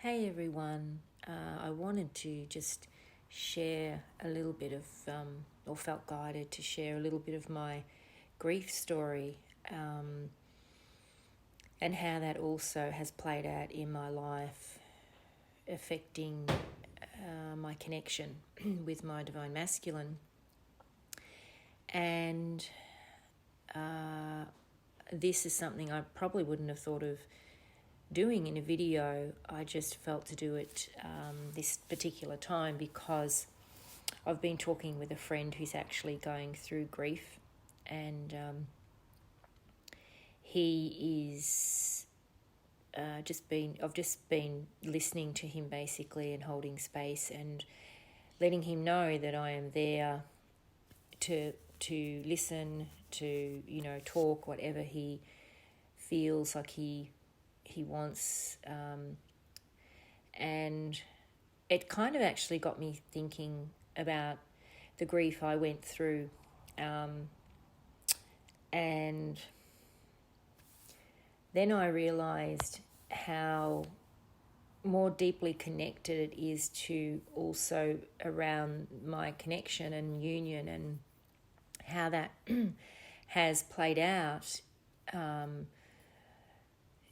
Hey everyone, I wanted to just share a little bit of, or felt guided to share a little bit of my grief story and how that also has played out in my life, affecting my connection with my divine masculine. And this is something I probably wouldn't have thought of doing in a video. I just felt to do it this particular time because I've been talking with a friend who's actually going through grief, and he is I've just been listening to him basically and holding space and letting him know that I am there to listen, to talk whatever he feels like he wants, and it kind of actually got me thinking about the grief I went through, and then I realized how more deeply connected it is to also around my connection and union, and how that has played out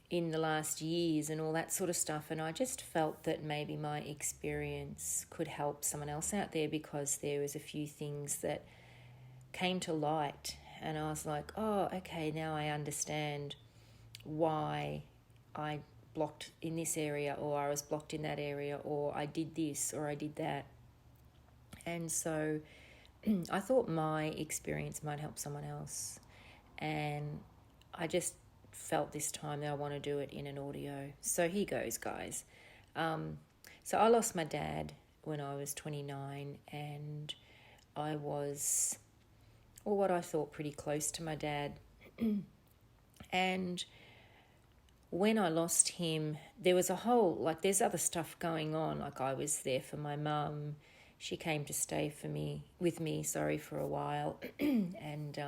in the last years and all that sort of stuff. And I just felt that maybe my experience could help someone else out there, because there was a few things that came to light and I was like, oh, okay, now I understand why I blocked in this area, or I was blocked in that area, or I did this or I did that. And so I thought my experience might help someone else, and I just felt this time that I want to do it in an audio. So here goes, guys. So I lost my dad when I was 29, and I was, or what I thought, pretty close to my dad. And when I lost him, there was a whole, there's other stuff going on. I was there for my mum. She came to stay with me for a while. And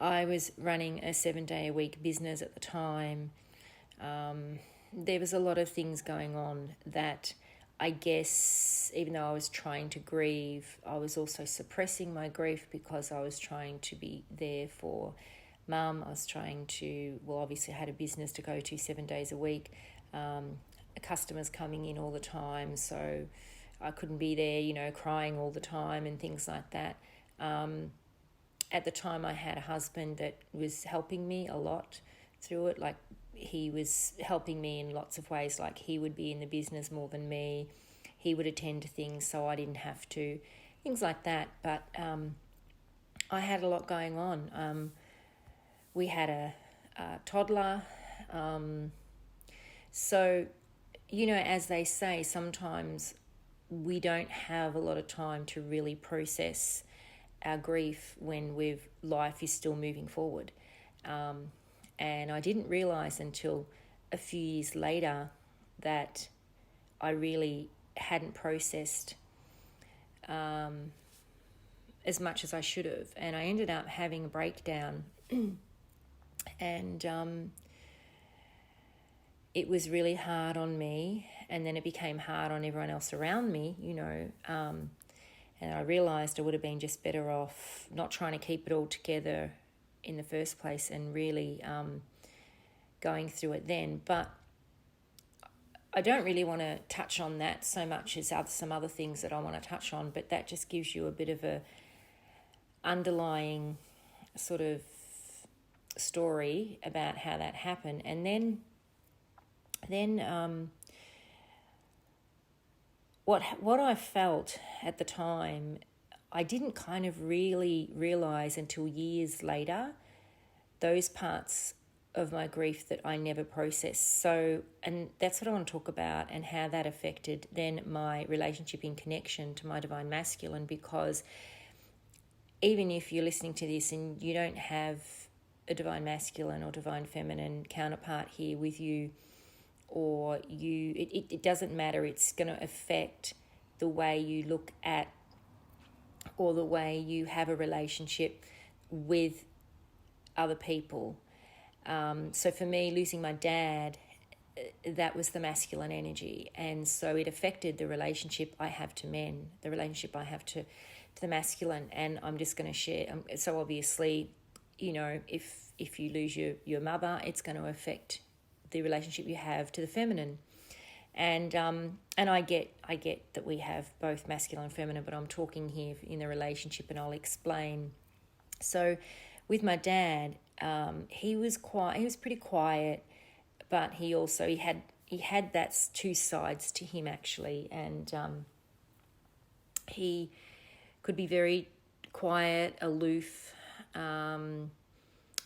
I was running a 7-day-a-week business at the time. There was a lot of things going on that I guess, even though I was trying to grieve, I was also suppressing my grief because I was trying to be there for Mum. I was trying to, obviously I had a business to go to 7 days a week, customers coming in all the time, so I couldn't be there, crying all the time and things like that. At the time I had a husband that was helping me a lot through it. He was helping me in lots of ways. He would be in the business more than me. He would attend to things so I didn't have to, things like that. But I had a lot going on. We had a toddler. So, as they say, sometimes we don't have a lot of time to really process our grief when life is still moving forward. And I didn't realize until a few years later that I really hadn't processed as much as I should have. And I ended up having a breakdown. And it was really hard on me, and then it became hard on everyone else around me, and I realised I would have been just better off not trying to keep it all together in the first place and really going through it then. But I don't really want to touch on that so much as some other things that I want to touch on, but that just gives you a bit of a underlying sort of story about how that happened. And then what I felt at the time, I didn't kind of really realize until years later, those parts of my grief that I never processed. So, and that's what I want to talk about, and how that affected then my relationship in connection to my divine masculine. Because even if you're listening to this and you don't have a divine masculine or divine feminine counterpart here with you, or it doesn't matter. It's going to affect the way you look at, or the way you have a relationship with other people. So for me, losing my dad that was the masculine energy. And so it affected the relationship I have to men, the relationship I have to the masculine. And I'm just going to share. So obviously, you know, if you lose your mother, it's going to affect the relationship you have to the feminine. And I get that we have both masculine and feminine, but I'm talking here in the relationship, and I'll explain. So with my dad, he was pretty quiet, but he had that two sides to him actually, and he could be very quiet, aloof,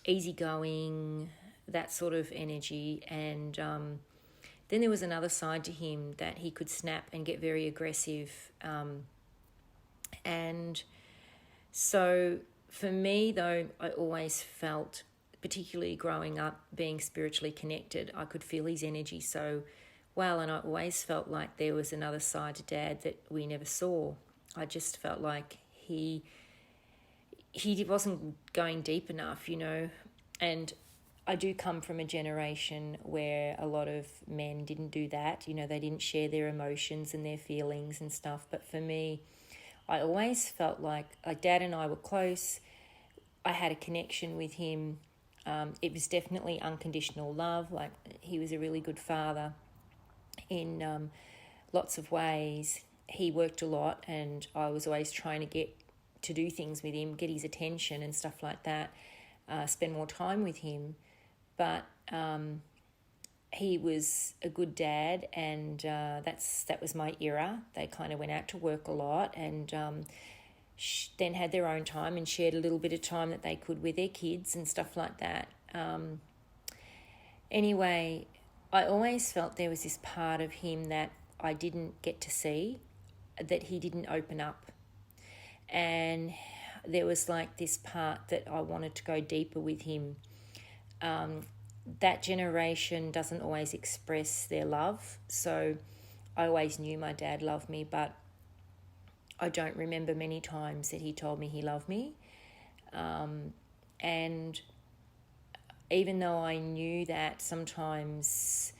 easygoing, that sort of energy, and then there was another side to him that he could snap and get very aggressive, and so for me though, I always felt, particularly growing up, being spiritually connected, I could feel his energy so well, and I always felt like there was another side to Dad that we never saw. I just felt like he wasn't going deep enough, you know. And I do come from a generation where a lot of men didn't do that, you know, they didn't share their emotions and their feelings and stuff. But for me, I always felt like Dad and I were close. I had a connection with him. It was definitely unconditional love. Like, he was a really good father in lots of ways. He worked a lot, and I was always trying to get to do things with him, get his attention and stuff like that, spend more time with him. But he was a good dad, and that was my era. They kind of went out to work a lot, and then had their own time and shared a little bit of time that they could with their kids and stuff like that. Anyway, I always felt there was this part of him that I didn't get to see, that he didn't open up. And there was like this part that I wanted to go deeper with him. That generation doesn't always express their love. So I always knew my dad loved me, but I don't remember many times that he told me he loved me. And even though I knew that sometimes,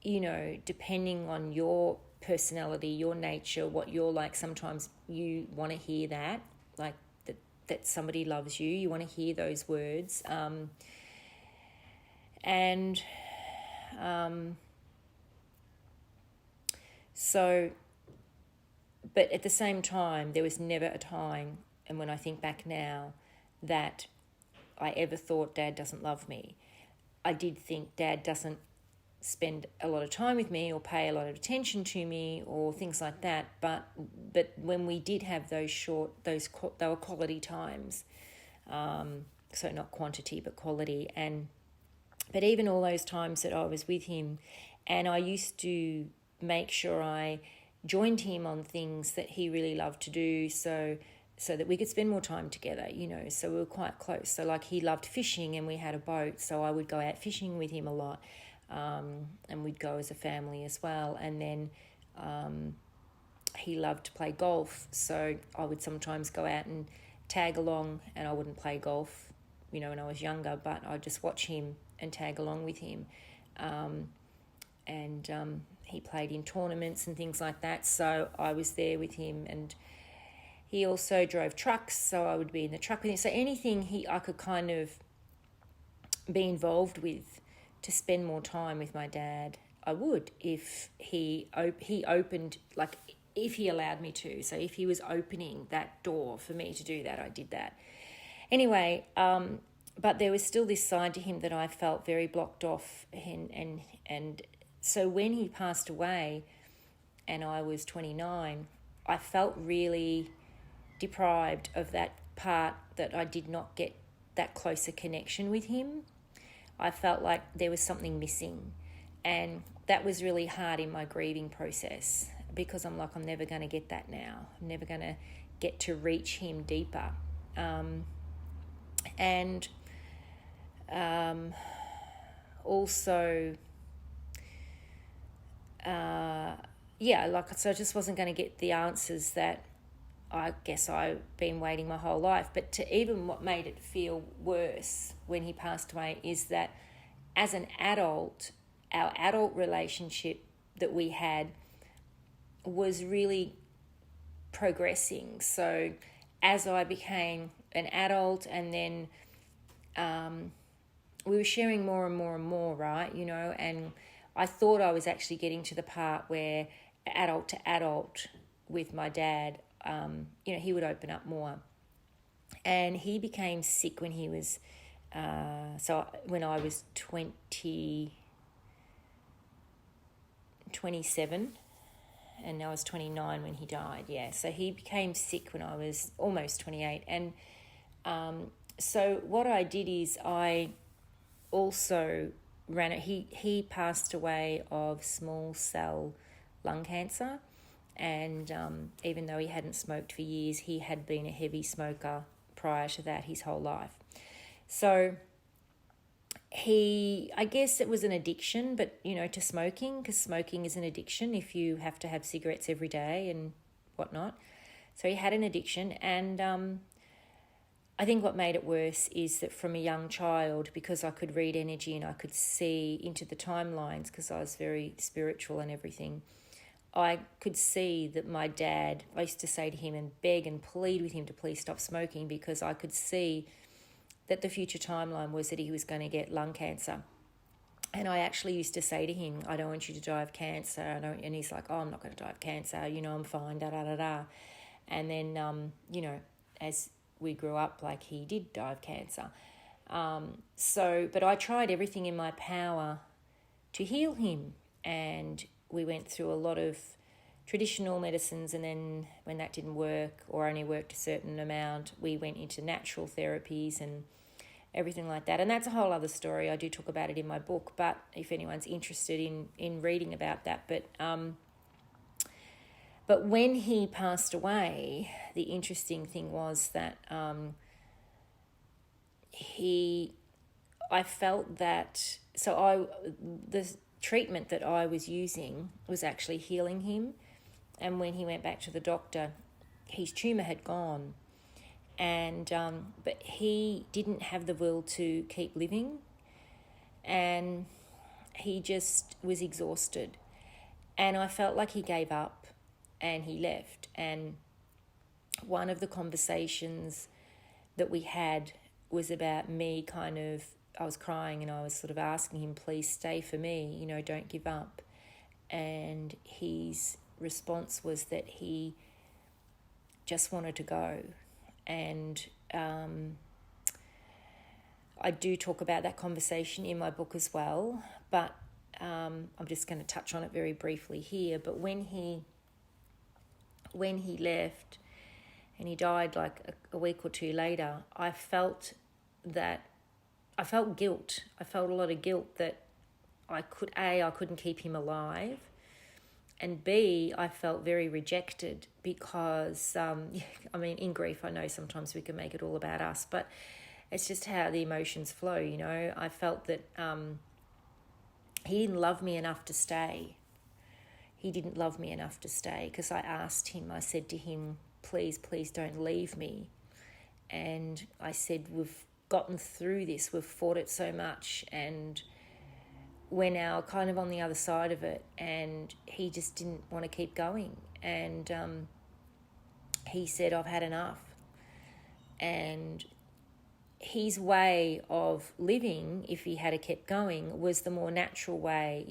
you know, depending on your personality, your nature, what you're like, sometimes you want to hear that, like that somebody loves you. You want to hear those words. So, but at the same time, there was never a time, and when I think back now, that I ever thought Dad doesn't love me. I did think Dad doesn't spend a lot of time with me or pay a lot of attention to me or things like that. But when we did have they were quality times. So not quantity, but quality. But even all those times that I was with him, and I used to make sure I joined him on things that he really loved to do, so that we could spend more time together, you know. So we were quite close. So like, he loved fishing, and we had a boat, so I would go out fishing with him a lot, and we'd go as a family as well. And then he loved to play golf, so I would sometimes go out and tag along, and I wouldn't play golf, you know, when I was younger, but I'd just watch him and tag along with him. He played in tournaments and things like that, so I was there with him. And he also drove trucks, so I would be in the truck with him. So anything I could kind of be involved with to spend more time with my dad, I would, if he opened, like, if he allowed me to. So if he was opening that door for me to do that, I did that. Anyway, but there was still this side to him that I felt very blocked off, and so when he passed away and I was 29, I felt really deprived of that part, that I did not get that closer connection with him. I felt like there was something missing, and that was really hard in my grieving process, because I'm like, I'm never going to get that now. I'm never going to get to reach him deeper. Also, so I just wasn't going to get the answers that I guess I've been waiting my whole life. But what made it feel worse when he passed away is that as an adult, our adult relationship that we had was really progressing. So as I became an adult, and then we were sharing more and more and more, right? And I thought I was actually getting to the part where adult to adult with my dad, he would open up more. And he became sick when he was, when I was 27, and I was 29 when he died, yeah. So he became sick when I was almost 28. And so what I did is I also ran it. He passed away of small cell lung cancer. And even though he hadn't smoked for years, he had been a heavy smoker prior to that his whole life. So I guess it was an addiction, but, to smoking, because smoking is an addiction if you have to have cigarettes every day and whatnot. So he had an addiction, and I think what made it worse is that from a young child, because I could read energy and I could see into the timelines because I was very spiritual and everything, I could see that my dad, I used to say to him and beg and plead with him to please stop smoking, because I could see that the future timeline was that he was going to get lung cancer. And I actually used to say to him, I don't want you to die of cancer. And he's like, oh, I'm not going to die of cancer. I'm fine, da-da-da-da. And then, as we grew up, he did die of cancer. But I tried everything in my power to heal him. And we went through a lot of traditional medicines, and then when that didn't work or only worked a certain amount, we went into natural therapies and everything like that. And that's a whole other story. I do talk about it in my book, but if anyone's interested in reading about that. But when he passed away, the interesting thing was that I felt that, the treatment that I was using was actually healing him. And when he went back to the doctor, his tumour had gone. And but he didn't have the will to keep living. And he just was exhausted. And I felt like he gave up and he left. And one of the conversations that we had was about me I was crying and I was sort of asking him, please stay for me, don't give up. And his response was that he just wanted to go. And I do talk about that conversation in my book as well, but I'm just going to touch on it very briefly here. But when he left and he died a week or two later, I felt guilt. I felt a lot of guilt that I couldn't keep him alive, and B, I felt very rejected because, in grief, I know sometimes we can make it all about us, but it's just how the emotions flow, I felt that he didn't love me enough to stay. He didn't love me enough to stay, because I asked him, I said to him, please don't leave me. And I said, we've gotten through this, we've fought it so much, and we're now kind of on the other side of it. And he just didn't want to keep going. And he said, I've had enough. And his way of living, if he had kept going, was the more natural way,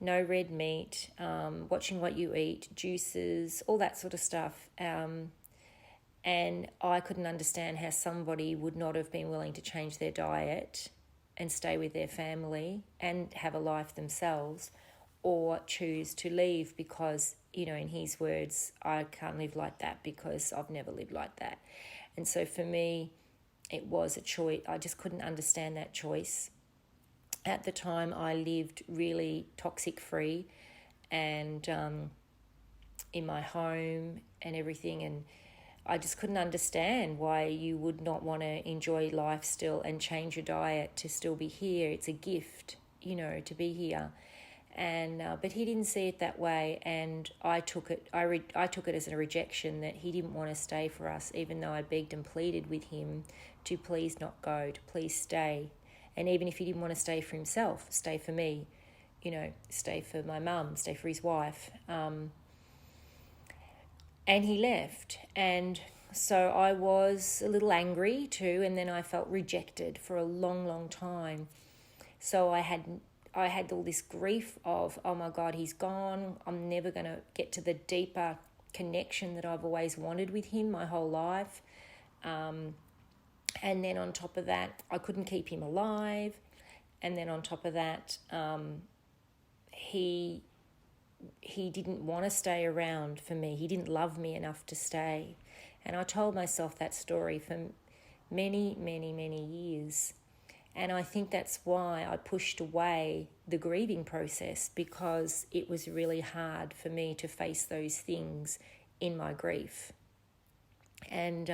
no red meat, watching what you eat, juices, all that sort of stuff. And I couldn't understand how somebody would not have been willing to change their diet and stay with their family and have a life themselves, or choose to leave because, in his words, I can't live like that because I've never lived like that. And so for me, it was a choice. I just couldn't understand that choice. At the time, I lived really toxic-free and in my home and everything, and I just couldn't understand why you would not want to enjoy life still and change your diet to still be here. It's a gift, to be here. And but he didn't see it that way, and I took it. I took it as a rejection that he didn't want to stay for us, even though I begged and pleaded with him to please not go, to please stay. And even if he didn't want to stay for himself, stay for me. stay for my mum, stay for his wife. And he left. And so I was a little angry too, and then I felt rejected for a long, long time. So I had all this grief of, oh my God, he's gone. I'm never going to get to the deeper connection that I've always wanted with him my whole life. And then on top of that, I couldn't keep him alive. And then on top of that, he didn't want to stay around for me. He didn't love me enough to stay. And I told myself that story for many, many, many years. And I think that's why I pushed away the grieving process, because it was really hard for me to face those things in my grief. And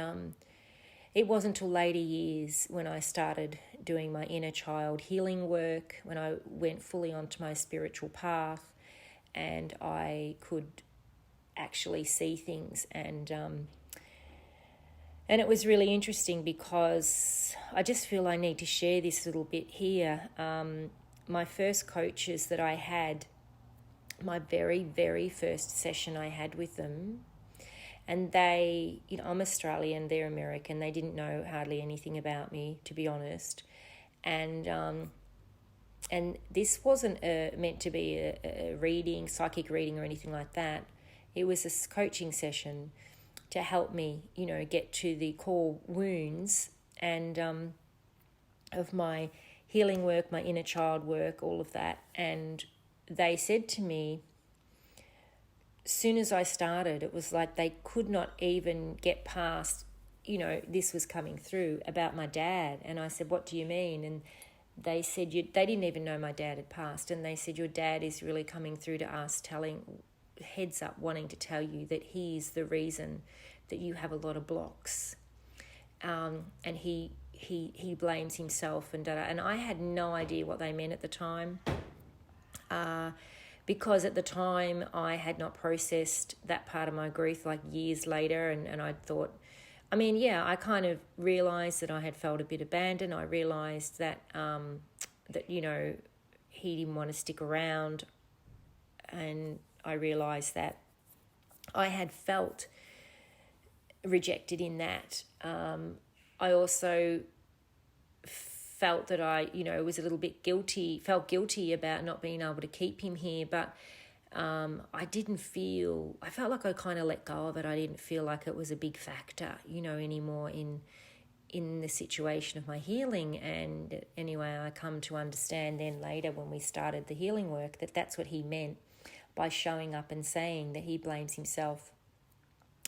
it wasn't until later years when I started doing my inner child healing work, when I went fully onto my spiritual path, and I could actually see things. And it was really interesting, because I just feel I need to share this little bit here. My first coaches that I had, my very, very first session I had with them, and they, I'm Australian, they're American, they didn't know hardly anything about me, to be honest. And this wasn't meant to be a reading, psychic reading or anything like that. It was a coaching session to help me, get to the core wounds and of my healing work, my inner child work, all of that. And they said to me, as soon as I started, it was like they could not even get past, this was coming through about my dad. And I said, what do you mean? And they said, they didn't even know my dad had passed. And they said, your dad is really coming through to us, heads up, wanting to tell you that he's the reason that you have a lot of blocks. And he blames himself and da-da. And I had no idea what they meant at the time, because at the time I had not processed that part of my grief, like years later. And I thought, I kind of realised that I had felt a bit abandoned. I realised that, he didn't want to stick around. And I realised that I had felt rejected in that. I also felt that I, was a little bit felt guilty about not being able to keep him here. But I felt like I kind of let go of it. I didn't feel like it was a big factor, anymore in the situation of my healing. And anyway, I come to understand then later when we started the healing work that that's what he meant by showing up and saying that he blames himself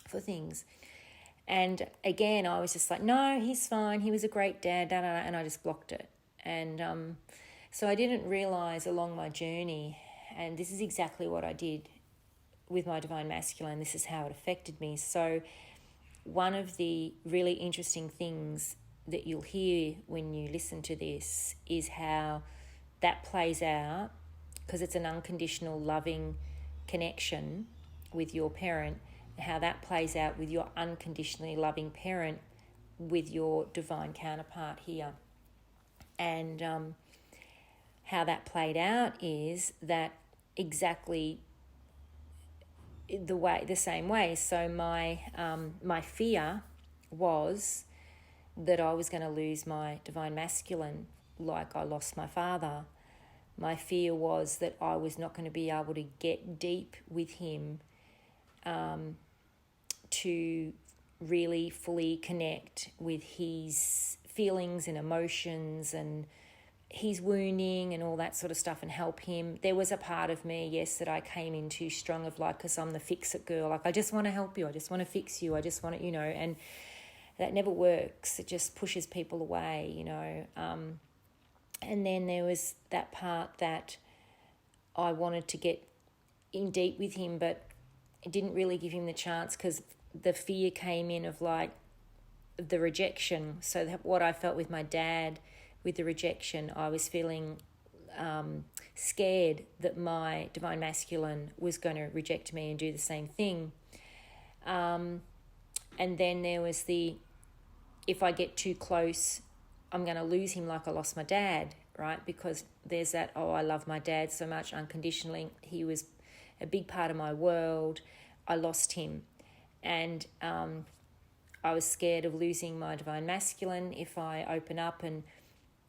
for things. And again, I was just like, no, he's fine. He was a great dad, da, da, da, and I just blocked it. And so I didn't realize along my journey, and this is exactly what I did with my Divine Masculine. This is how it affected me. So one of the really interesting things that you'll hear when you listen to this is how that plays out, because it's an unconditional loving connection with your parent, how that plays out with your unconditionally loving parent with your divine counterpart here. And how that played out is that exactly the same way. So my fear was that I was going to lose my Divine Masculine like I lost my father. My fear was that I was not going to be able to get deep with him to really fully connect with his feelings and emotions and his wounding and all that sort of stuff and help him. There was a part of me, yes, that I came in too strong of like, because I'm the fix-it girl. Like, I just want to help you. I just want to fix you. I just want to, and that never works. It just pushes people away, And then there was that part that I wanted to get in deep with him, but it didn't really give him the chance because the fear came in of like the rejection. So what I felt with my dad with the rejection, I was feeling scared that my Divine Masculine was going to reject me and do the same thing. And then there was if I get too close, I'm going to lose him like I lost my dad, right? Because there's that, oh, I love my dad so much unconditionally. He was a big part of my world. I lost him. And I was scared of losing my divine masculine if I open up and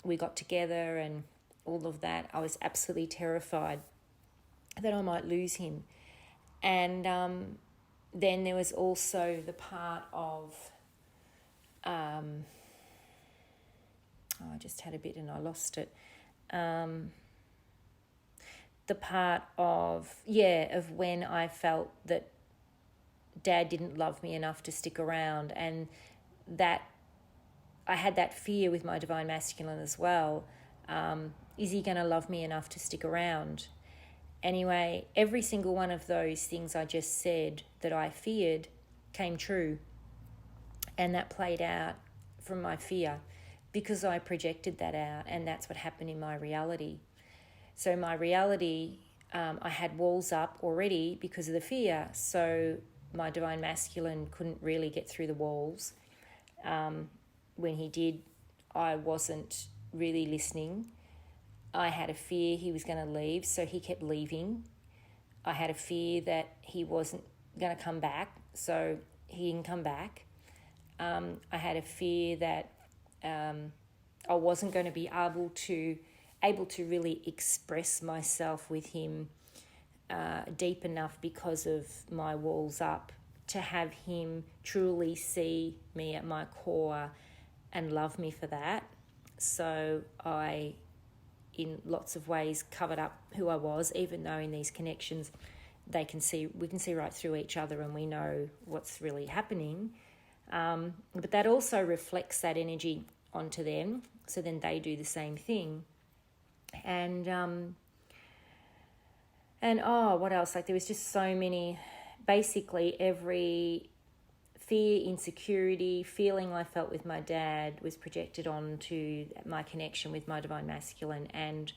we got together and all of that. I was absolutely terrified that I might lose him. And then there was also the part of, I just had a bit and I lost it. The part of when I felt that Dad didn't love me enough to stick around, and that I had that fear with my divine masculine as well. Is he going to love me enough to stick around? Anyway, every single one of those things I just said that I feared came true, and that played out from my fear because I projected that out, and that's what happened in my reality. So my reality, I had walls up already because of the fear, so my divine masculine couldn't really get through the walls. When he did, I wasn't really listening. I had a fear he was going to leave, so he kept leaving. I had a fear that he wasn't going to come back, so he didn't come back. I had a fear that I wasn't going to be able to really express myself with him deep enough because of my walls up to have him truly see me at my core and love me for that. So I, in lots of ways, covered up who I was, even though in these connections we can see right through each other and we know what's really happening. But that also reflects that energy onto them, so then they do the same thing. And what else? Like, there was just so many, basically every fear, insecurity, feeling I felt with my dad was projected onto my connection with my divine masculine. And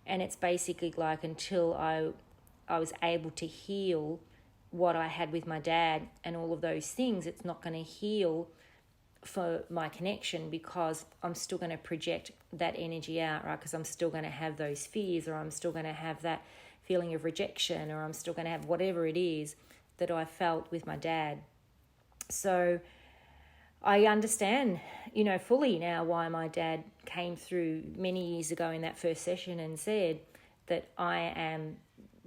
it's basically like, until I was able to heal what I had with my dad and all of those things, it's not going to heal for my connection, because I'm still going to project that energy out, right? Because I'm still going to have those fears, or I'm still going to have that feeling of rejection, or I'm still going to have whatever it is that I felt with my dad. So I understand, fully now why my dad came through many years ago in that first session and said that I am,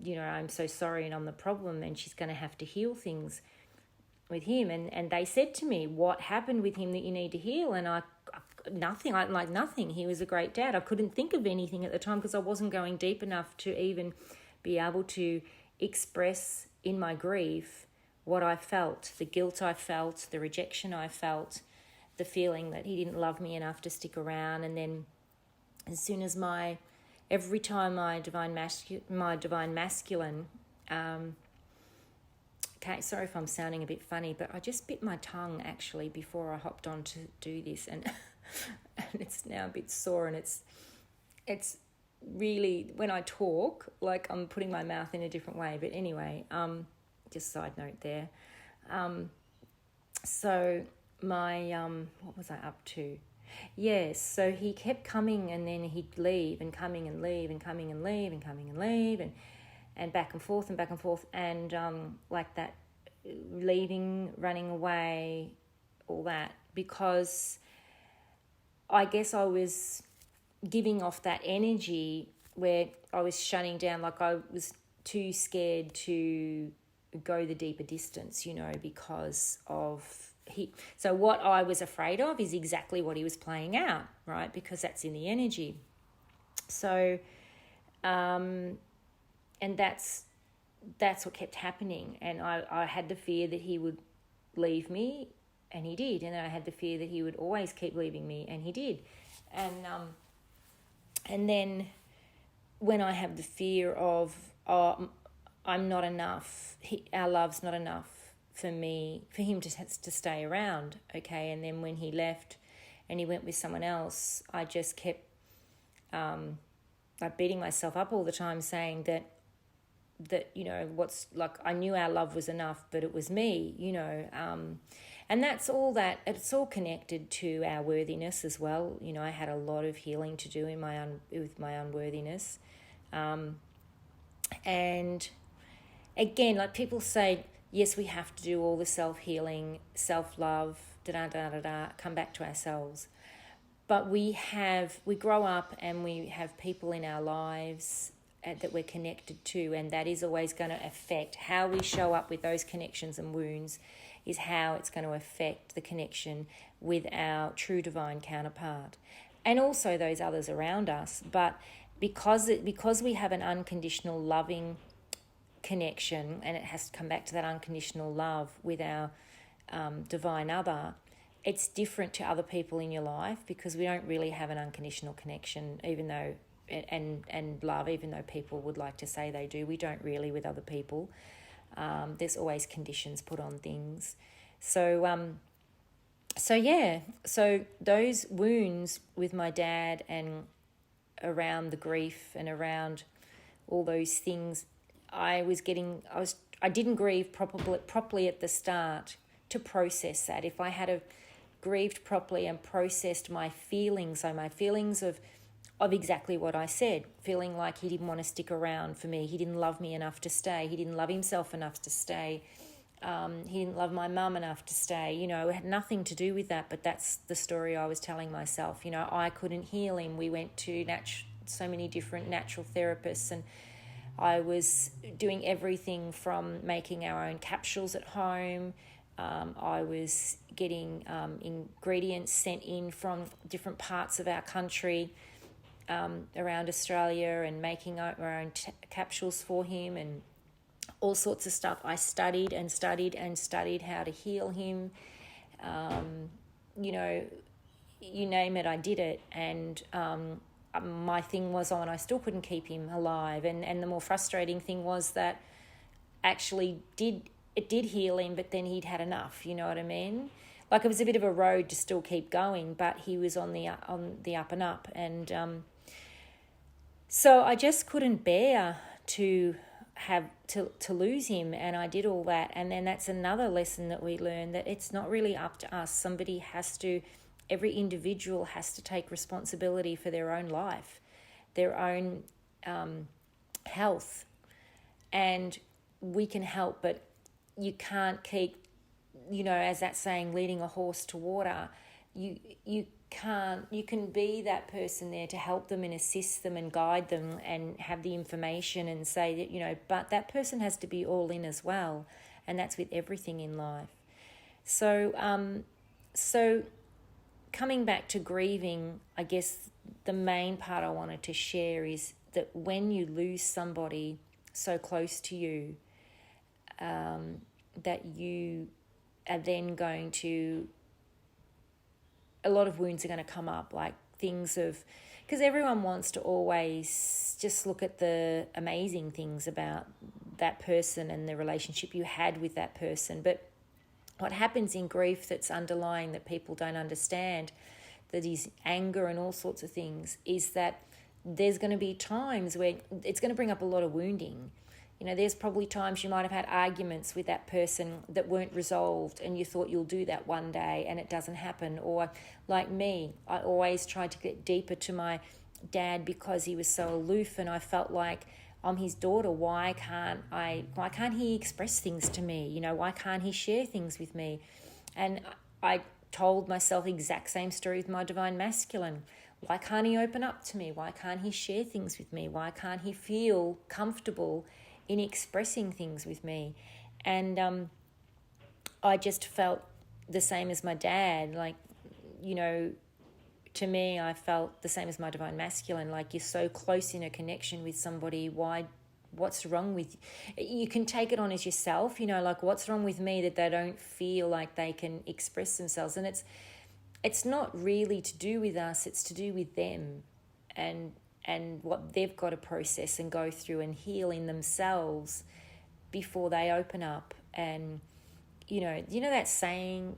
I'm so sorry and I'm the problem, and she's going to have to heal things with him. And they said to me, what happened with him that you need to heal? And nothing. He was a great dad. I couldn't think of anything at the time because I wasn't going deep enough to even be able to express in my grief what I felt, the guilt I felt, the rejection I felt, the feeling that he didn't love me enough to stick around. And then as soon as every time my divine masculine, okay, sorry if I'm sounding a bit funny, but I just bit my tongue actually before I hopped on to do this, and it's now a bit sore, and it's really, when I talk, like I'm putting my mouth in a different way. But anyway, just side note there. So my, what was I up to? Yes, so he kept coming, and then he'd leave and coming and leave and coming and leave and coming and leave and back and forth and like that, leaving, running away, all that, because I guess I was giving off that energy where I was shutting down, like I was too scared to go the deeper distance, because of so what I was afraid of is exactly what he was playing out, right? Because that's in the energy. So, and that's what kept happening. And I had the fear that he would leave me, and he did. And then I had the fear that he would always keep leaving me, and he did. And then when I have the fear of, I'm not enough, our love's not enough for him to stay around, okay? And then when he left and he went with someone else, I just kept like beating myself up all the time, saying that what's like, I knew our love was enough, but it was me, And that's all that, it's all connected to our worthiness as well. You know, I had a lot of healing to do in with my unworthiness. And again, like people say, yes, we have to do all the self-healing, self-love, come back to ourselves. But we grow up and we have people in our lives that we're connected to, and that is always going to affect how we show up with those connections and wounds, is how it's going to affect the connection with our true divine counterpart and also those others around us. But because we have an unconditional loving connection, and it has to come back to that unconditional love with our divine other, it's different to other people in your life because we don't really have an unconditional connection, even though and love, even though people would like to say they do. We don't really with other people. There's always conditions put on things. So those wounds with my dad and around the grief and around all those things, I didn't grieve properly at the start to process that. If I had grieved properly and processed my feelings, so my feelings of exactly what I said, feeling like he didn't want to stick around for me, he didn't love me enough to stay, he didn't love himself enough to stay, he didn't love my mum enough to stay. You know, it had nothing to do with that, but that's the story I was telling myself. You know, I couldn't heal him. We went to so many different natural therapists, and I was doing everything from making our own capsules at home. I was getting ingredients sent in from different parts of our country around Australia and making our own capsules for him and all sorts of stuff. I studied and studied and studied how to heal him. You know, you name it, I did it. And my thing was on, I still couldn't keep him alive. And the more frustrating thing was that actually it did heal him, but then he'd had enough, you know what I mean? Like it was a bit of a road to still keep going, but he was on the up and up. And so I just couldn't bear to lose him, and I did all that. And then that's another lesson that we learned, that it's not really up to us. Every individual has to take responsibility for their own life, their own health. And we can help, but you can't keep, you know, as that saying, leading a horse to water. You can be that person there to help them and assist them and guide them and have the information and say that, you know, but that person has to be all in as well. And that's with everything in life. So coming back to grieving, I guess the main part I wanted to share is that when you lose somebody so close to you, that you are then going to, a lot of wounds are going to come up, like things of, because everyone wants to always just look at the amazing things about that person and the relationship you had with that person. But what happens in grief that's underlying that people don't understand, that is anger and all sorts of things, is that there's going to be times where it's going to bring up a lot of wounding. You know, there's probably times you might have had arguments with that person that weren't resolved and you thought you'll do that one day and it doesn't happen. Or like me, I always tried to get deeper to my dad because he was so aloof, and I felt like I'm his daughter. Why can't he express things to me? You know, why can't he share things with me? And I told myself the exact same story with my divine masculine. Why can't he open up to me? Why can't he share things with me? Why can't he feel comfortable in expressing things with me? And I just felt the same as my dad. Like, you know, to me, I felt the same as my divine masculine. Like, you're so close in a connection with somebody. What's wrong with you? You can take it on as yourself, you know, like, what's wrong with me that they don't feel like they can express themselves? And it's not really to do with us, it's to do with them and what they've got to process and go through and heal in themselves before they open up. And you know that saying,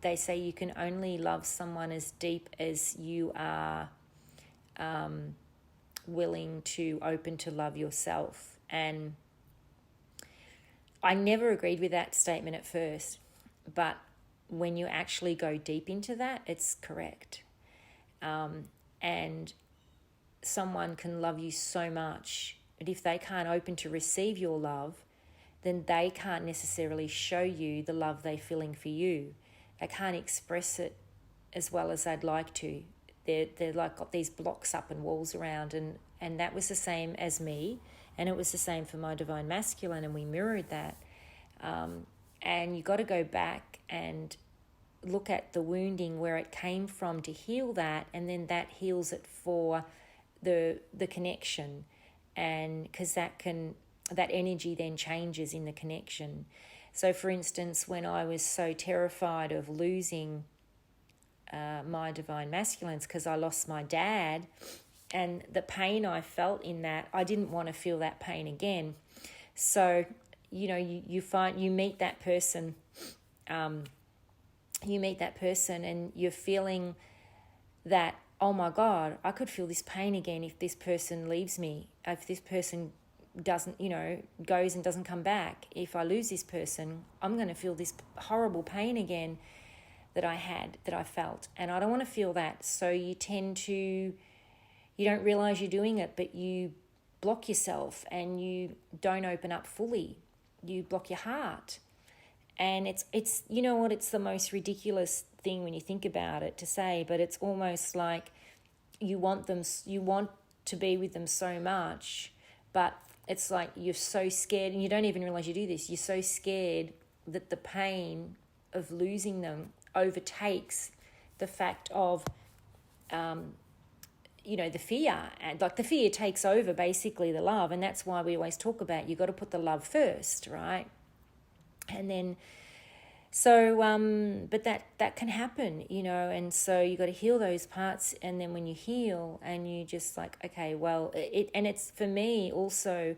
they say you can only love someone as deep as you are willing to open to love yourself. And I never agreed with that statement at first, but when you actually go deep into that, it's correct. And someone can love you so much, but if they can't open to receive your love, then they can't necessarily show you the love they're feeling for you. They can't express it as well as they'd like to. They're like got these blocks up and walls around, and that was the same as me, and it was the same for my divine masculine, and we mirrored that. And you got to go back and look at the wounding, where it came from, to heal that, and then that heals it for the connection, and because that energy then changes in the connection. So for instance, when I was so terrified of losing my divine masculines, because I lost my dad, and the pain I felt in that, I didn't want to feel that pain again. So you meet that person, and you're feeling that, oh my God, I could feel this pain again if this person leaves me, if this person doesn't, goes and doesn't come back. If I lose this person, I'm going to feel this horrible pain again that I felt, and I don't want to feel that. So you don't realize you're doing it, but you block yourself and you don't open up fully. You block your heart. And it's it's the most ridiculous thing when you think about it to say, but it's almost like you want to be with them so much, but it's like you're so scared, and you don't even realize you do this. You're so scared that the pain of losing them overtakes the fact of, the fear. And like the fear takes over basically the love. And that's why we always talk about, you got to put the love first, right? And then, but that can happen, and so you got to heal those parts. And then when you heal and you just like, okay, well, it's for me also,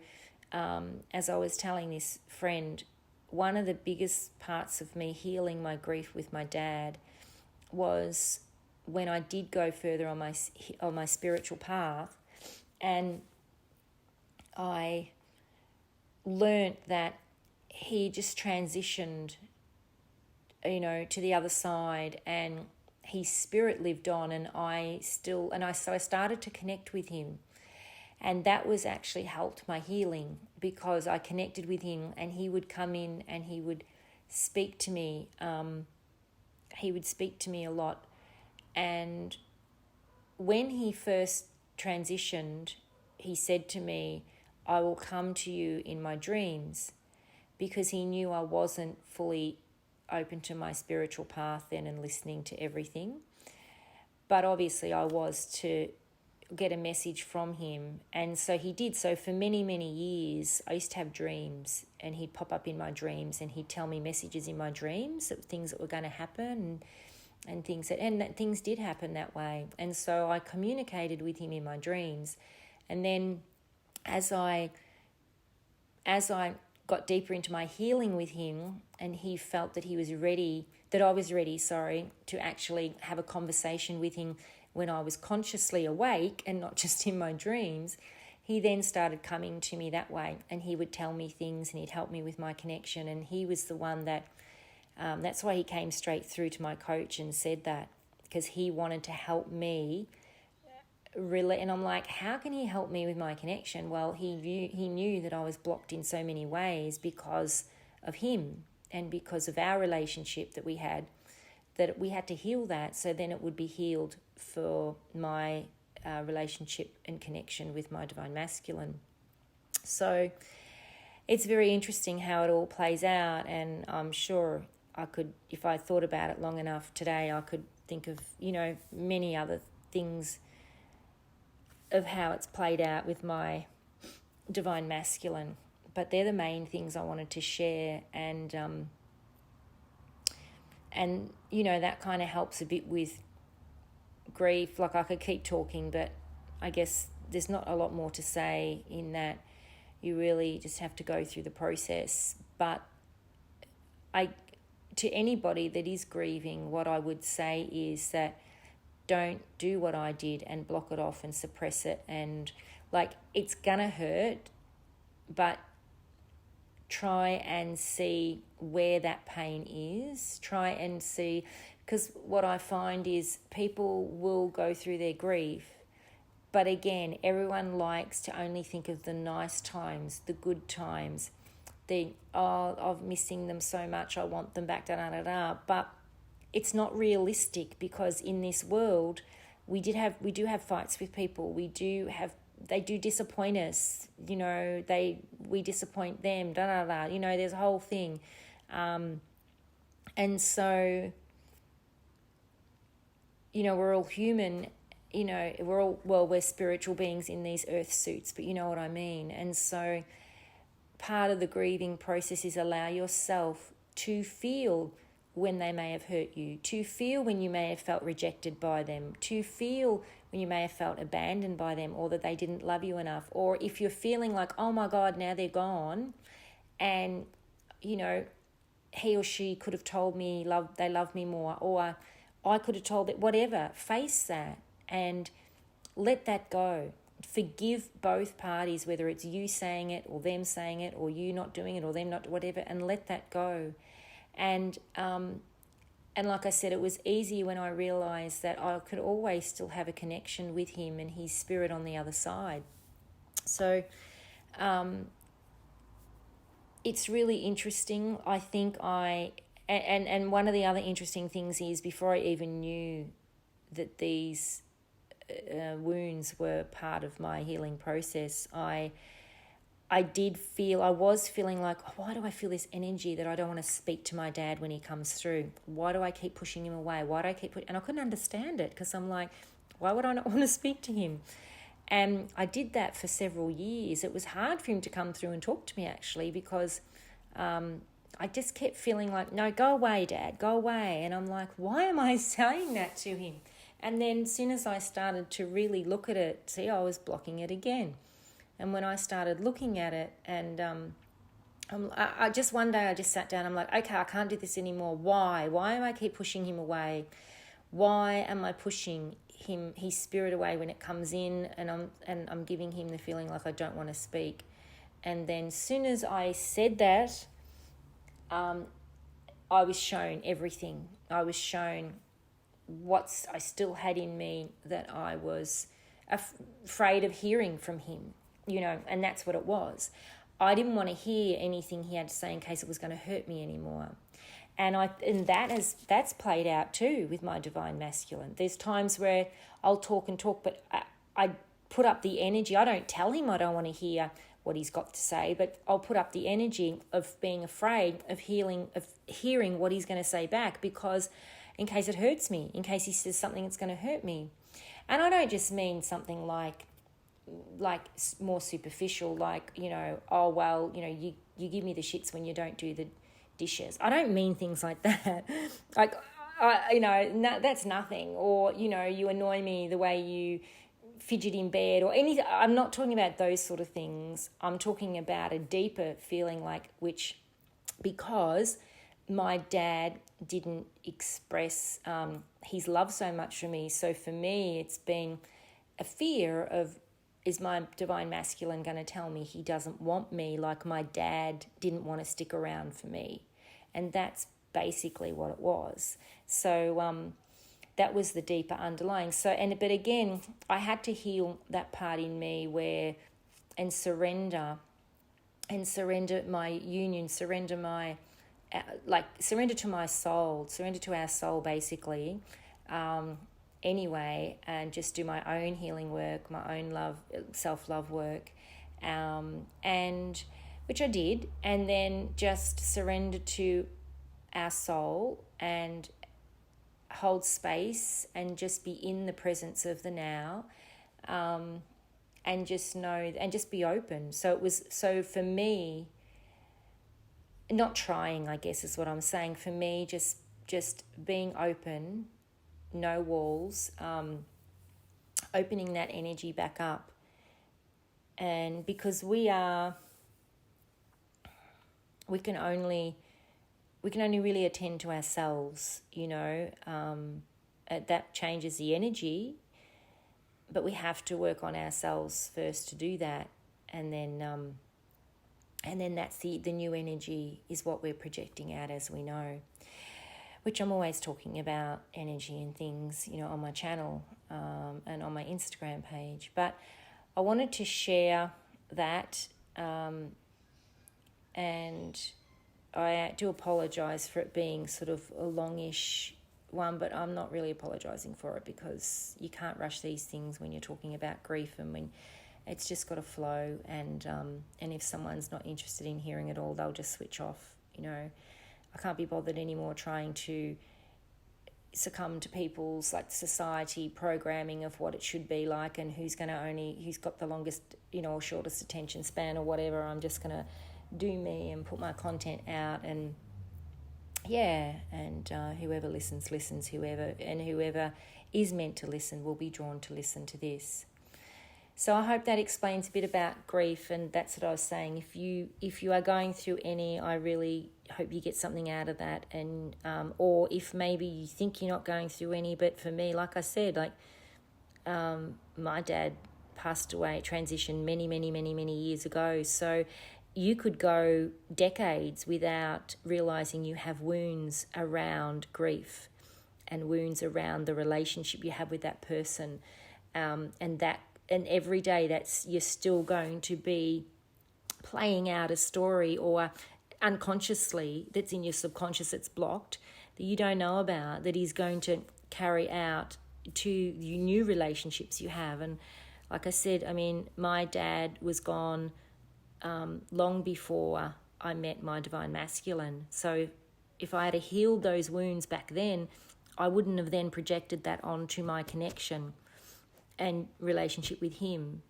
as I was telling this friend, one of the biggest parts of me healing my grief with my dad was when I did go further on my spiritual path, and I learnt that he just transitioned, to the other side, and his spirit lived on, and so I started to connect with him. And that was actually helped my healing, because I connected with him, and he would come in and he would speak to me. He would speak to me a lot. And when he first transitioned, he said to me, I will come to you in my dreams, because he knew I wasn't fully open to my spiritual path then and listening to everything. But obviously I was to get a message from him. And so he did. So for many, many years, I used to have dreams, and he'd pop up in my dreams, and he'd tell me messages in my dreams, things that were going to happen, and that things did happen that way. And so I communicated with him in my dreams. And then as I got deeper into my healing with him, and he felt that I was ready, to actually have a conversation with him when I was consciously awake and not just in my dreams, he then started coming to me that way, and he would tell me things, and he'd help me with my connection. And he was the one that, that's why he came straight through to my coach and said that, because he wanted to help me really. And I'm like, how can he help me with my connection? Well, he knew that I was blocked in so many ways because of him, and because of our relationship that we had to heal that, so then it would be healed for my relationship and connection with my divine masculine. So it's very interesting how it all plays out, and I'm sure I could, if I thought about it long enough today, I could think of, many other things of how it's played out with my divine masculine. But they're the main things I wanted to share, and that kind of helps a bit with grief. Like, I could keep talking, but I guess there's not a lot more to say, in that you really just have to go through the process. But to anybody that is grieving, what I would say is that don't do what I did and block it off and suppress it. And it's gonna hurt, but try and see where that pain is. Try and see, because what I find is people will go through their grief, but again, everyone likes to only think of the nice times, the good times, I'm missing them so much, I want them back, but it's not realistic, because in this world, we do have fights with people. They do disappoint us, we disappoint them, there's a whole thing. And so, we're all human, we're spiritual beings in these earth suits, but you know what I mean. And so part of the grieving process is allow yourself to feel when they may have hurt you, to feel when you may have felt rejected by them, to feel when you may have felt abandoned by them, or that they didn't love you enough. Or if you're feeling like, oh my God, now they're gone, and, he or she could have told me they love me more, or I could have told it, whatever, face that and let that go. Forgive both parties, whether it's you saying it or them saying it, or you not doing it or them not, whatever, and let that go. And like I said, it was easy when I realised that I could always still have a connection with him and his spirit on the other side. So it's really interesting. I think and one of the other interesting things is, before I even knew that these wounds were part of my healing process, I was feeling like, oh, why do I feel this energy that I don't want to speak to my dad when he comes through? Why do I keep pushing him away? Why do I keep and I couldn't understand it, because I'm like, why would I not want to speak to him? And I did that for several years. It was hard for him to come through and talk to me, actually, because I just kept feeling like, no, go away, Dad, go away. And I'm like, why am I saying that to him? And then as soon as I started to really look at it, see, I was blocking it again. And when I started looking at it, and I just one day I just sat down, I'm like, okay, I can't do this anymore. Why? Why am I keep pushing him away? Why am I pushing his spirit away when it comes in, and I'm giving him the feeling like I don't want to speak? And then as soon as I said that, I was shown everything. I was shown what I still had in me that I was afraid of hearing from him, and that's what it was. I didn't want to hear anything he had to say in case it was going to hurt me anymore. And that's played out too with my divine masculine. There's times where I'll talk, but I put up the energy. I don't tell him I don't want to hear what he's got to say, but I'll put up the energy of being afraid of hearing what he's going to say back, because in case it hurts me, in case he says something that's going to hurt me. And I don't just mean something like more superficial, like, oh, well, you give me the shits when you don't do the dishes. I don't mean things like that. Like, that's nothing. Or, you annoy me the way you fidget in bed or anything. I'm not talking about those sort of things. I'm talking about a deeper feeling, because my dad didn't express his love so much for me. So for me, it's been a fear of, is my divine masculine going to tell me he doesn't want me like my dad didn't want to stick around for me? And that's basically what it was. So that was the deeper underlying. But again, I had to heal that part in me and surrender my union, surrender to my soul, surrender to our soul, basically. Anyway, and just do my own healing work, my own self-love work, and which I did, and then just surrender to our soul and hold space and just be in the presence of the now, and just know and just be open. So for me, not trying, I guess is what I'm saying. For me, just being open, no walls, opening that energy back up. And because we can only really attend to ourselves, that changes the energy, but we have to work on ourselves first to do that. And then And then that's the new energy is what we're projecting out, as we know, which I'm always talking about energy and things, on my channel and on my Instagram page. But I wanted to share that, and I do apologise for it being sort of a longish one, but I'm not really apologising for it, because you can't rush these things when you're talking about grief, and when it's just got to flow, and if someone's not interested in hearing it all, they'll just switch off. I can't be bothered anymore trying to succumb to people's society programming of what it should be like, and who's got the longest or shortest attention span or whatever. I'm just gonna do me and put my content out, and whoever listens, whoever is meant to listen will be drawn to listen to this. So I hope that explains a bit about grief, and that's what I was saying. If you are going through any, I really hope you get something out of that, and or if maybe you think you're not going through any, but for me, like I said, my dad passed away, transitioned many years ago. So you could go decades without realizing you have wounds around grief and wounds around the relationship you have with that person, and every day you're still going to be playing out a story, or unconsciously that's in your subconscious, that's blocked, that you don't know about, that is going to carry out to the new relationships you have. And like I said, my dad was gone long before I met my divine masculine. So if I had healed those wounds back then, I wouldn't have then projected that onto my connection and relationship with him,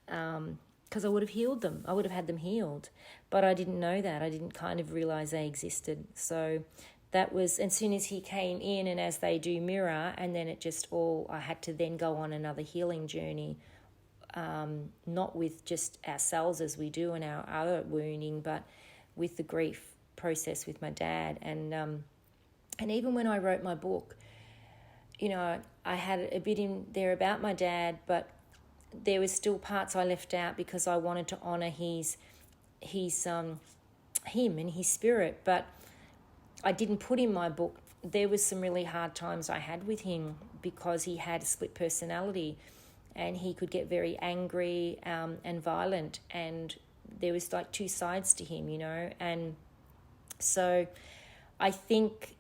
because I would have healed them. I would have had them healed, but I didn't know that. I didn't kind of realize they existed. So that was, as soon as he came in, and as they do mirror, and then I had to then go on another healing journey, not with just ourselves as we do in our other wounding, but with the grief process with my dad. And even when I wrote my book, I had a bit in there about my dad, but there was still parts I left out because I wanted to honour him and his spirit. But I didn't put in my book. There was some really hard times I had with him, because he had a split personality, and he could get very angry and violent, and there was two sides to him, and so I think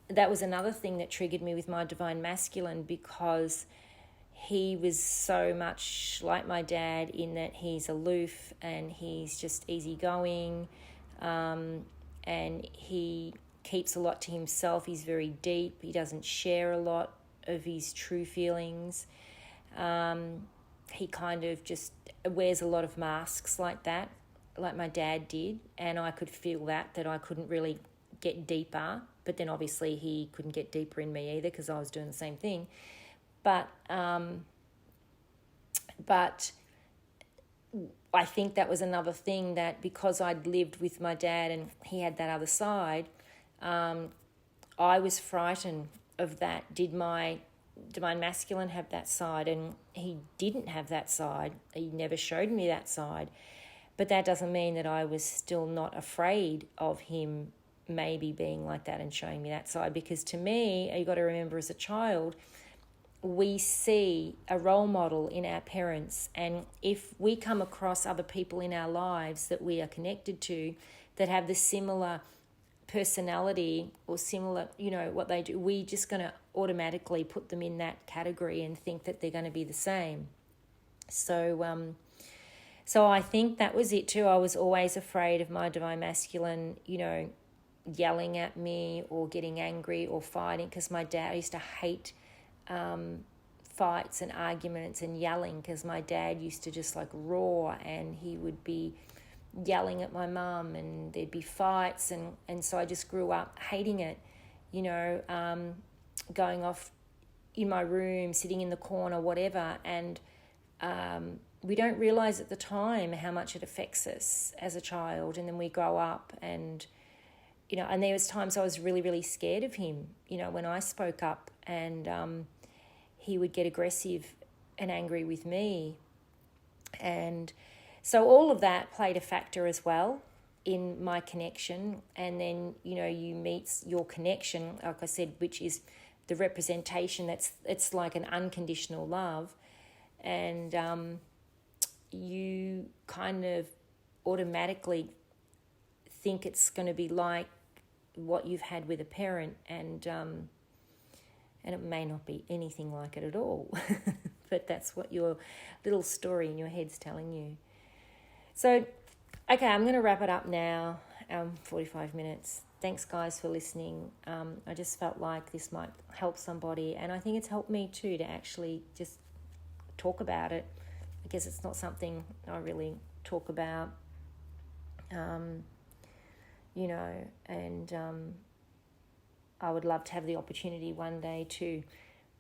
that was another thing that triggered me with my divine masculine, because he was so much like my dad in that he's aloof and he's just easygoing, and he keeps a lot to himself. He's very deep. He doesn't share a lot of his true feelings. He kind of just wears a lot of masks like that, like my dad did, and I could feel that I couldn't really get deeper. But then obviously he couldn't get deeper in me either, because I was doing the same thing. But I think that was another thing, that because I'd lived with my dad and he had that other side, I was frightened of that. Did my divine masculine have that side? And he didn't have that side. He never showed me that side. But that doesn't mean that I was still not afraid of him maybe being like that and showing me that side. Because to me, you got to remember, as a child, we see a role model in our parents, and if we come across other people in our lives that we are connected to that have the similar personality or similar, what they do, we're just going to automatically put them in that category and think that they're going to be the same. So I think that was it too. I was always afraid of my divine masculine, yelling at me or getting angry or fighting, because my dad used to hate fights and arguments and yelling, because my dad used to just roar, and he would be yelling at my mum, and there'd be fights, and so I just grew up hating it, going off in my room, sitting in the corner, whatever, and we don't realise at the time how much it affects us as a child, and then we grow up, and and there was times I was really, really scared of him, when I spoke up, and he would get aggressive and angry with me. And So all of that played a factor as well in my connection. And then, you meet your connection, like I said, which is the representation. It's like an unconditional love. And you kind of automatically think it's going to be like what you've had with a parent, and it may not be anything like it at all. But that's what your little story in your head's telling you. So, okay, I'm going to wrap it up now. 45 minutes. Thanks, guys, for listening. I just felt like this might help somebody, and I think it's helped me too, to actually just talk about it. I guess it's not something I really talk about, and I would love to have the opportunity one day to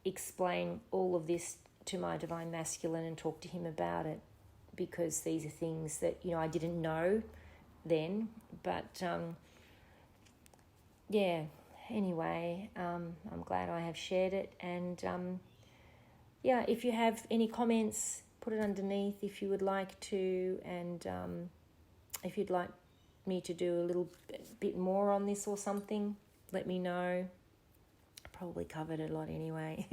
explain all of this to my Divine Masculine and talk to him about it, because these are things that, I didn't know then. But, anyway, I'm glad I have shared it. And, if you have any comments, put it underneath if you would like to. And if you'd like me to do a little bit more on this or something, let me know. Probably covered a lot anyway.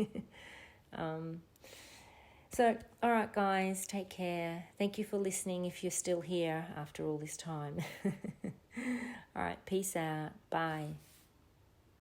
So, all right, guys, take care. Thank you for listening if you're still here after all this time. All right, peace out. Bye.